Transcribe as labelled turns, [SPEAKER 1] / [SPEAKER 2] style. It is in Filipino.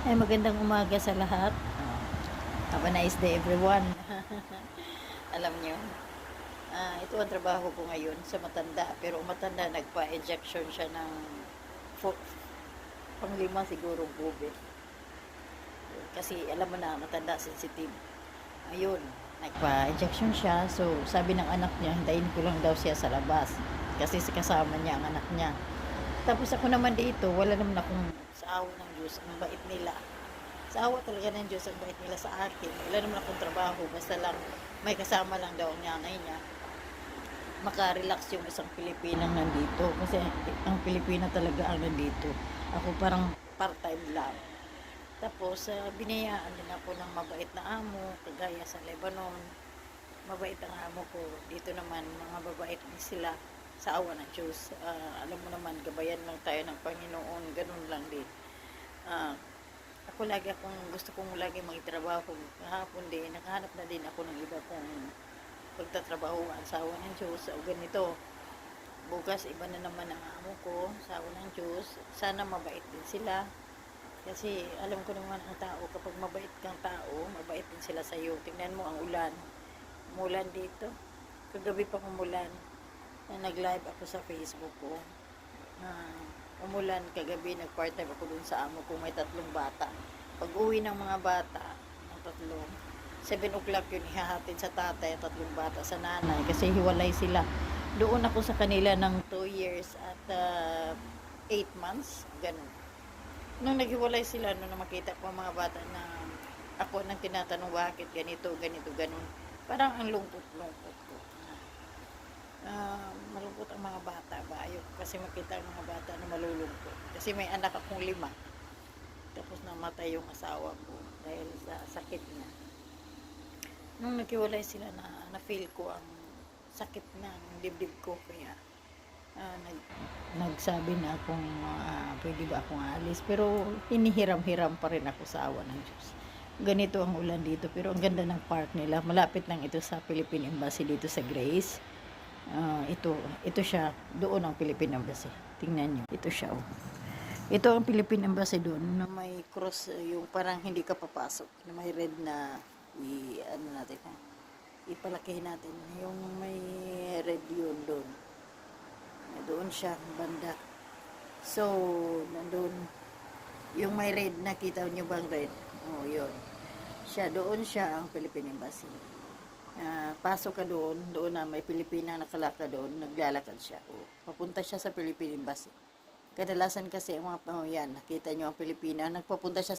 [SPEAKER 1] Ay, magandang umaga sa lahat. Have a nice day, everyone. Alam nyo, ito ang trabaho ko ngayon sa matanda. Pero matanda, nagpa-injection siya ng fo- panglima siguro bube. Kasi alam mo na, matanda, sensitive. Ayun, nagpa-injection siya. So, sabi ng anak niya, hintayin ko lang daw siya sa labas. Kasi kasama niya ang anak niya. Tapos ako naman dito, wala naman akong sa awa ng Diyos, ang bait nila. Sa awa talaga ng Diyos, ang bait nila sa akin. Wala naman akong trabaho, basta lang may kasama lang daw ang nanay niya. Makarelax yung isang Pilipinang nandito. Kasi ang Pilipina talaga ang nandito. Ako parang part-time lang. Tapos, binayaan din ako ng mabait na amo, kagaya sa Lebanon. Mabait ang amo ko. Dito naman, mga babait din sila sa awa ng Diyos. Alam mo naman, gabayan lang tayo ng Panginoon. Ganun lang din. Ah, Ako lagi gusto kong lagi magtrabaho. Kahapon din, nakahanap na din ako ng iba kong pagtatrabahoan sa awa ng Diyos. O ganito, bukas iba na naman ang amo ko sa awa ng Diyos. Sana mabait din sila. Kasi alam ko naman ang tao, kapag mabait kang tao, mabait din sila sa iyo. Tingnan mo ang ulan. Umulan dito. Kagabi pa umulan. Nag-live ako sa Facebook ko. Umulan kagabi, nag-part-time ako dun sa amo ko, may 3 bata. Pag uwi ng mga bata, ang 7 o'clock yun, ihahatid sa tatay, 3 bata sa nanay, kasi hiwalay sila. Doon ako sa kanila ng 2 years at 8 months, ganun. Nung naghiwalay sila, nung makita ko ang mga bata na ako nang tinatanong bakit ganito, ganito, ganun. Parang ang lungkot-lungkot ko. Malungkot ang mga bata ba? Ayoko kasi makita ang mga bata na malulungkot. Kasi may anak akong 5. Tapos namatay yung asawa ko dahil sa sakit niya. Nung naghiwalay sila na-feel ko ang sakit ng dibdib ko. Kaya nagsabi na akong pwede ba akong alis. Pero hinihiram-hiram pa rin ako sa awa ng Diyos. Ganito ang ulan dito. Pero ang ganda ng park nila. Malapit lang ito sa Philippine Embassy dito sa Grace. Ito siya, doon ang Philippine Embassy. Tingnan nyo, ito siya. Oh. Ito ang Philippine Embassy doon na may cross, yung parang hindi ka papasok, na may red na ano natin ha, ipalakihin natin. Yung may red yun doon. Doon siya, banda. So, nandun, yung may red, nakita nyo bang red? Oh, yun. Doon siya ang Philippine Embassy. Pasok ka doon na may Pilipina nakalaka doon, naglalakad siya. Papunta siya sa Philippine Embassy. Kadalasan kasi ang mga yan, nakita nyo ang Pilipina, nagpapunta siya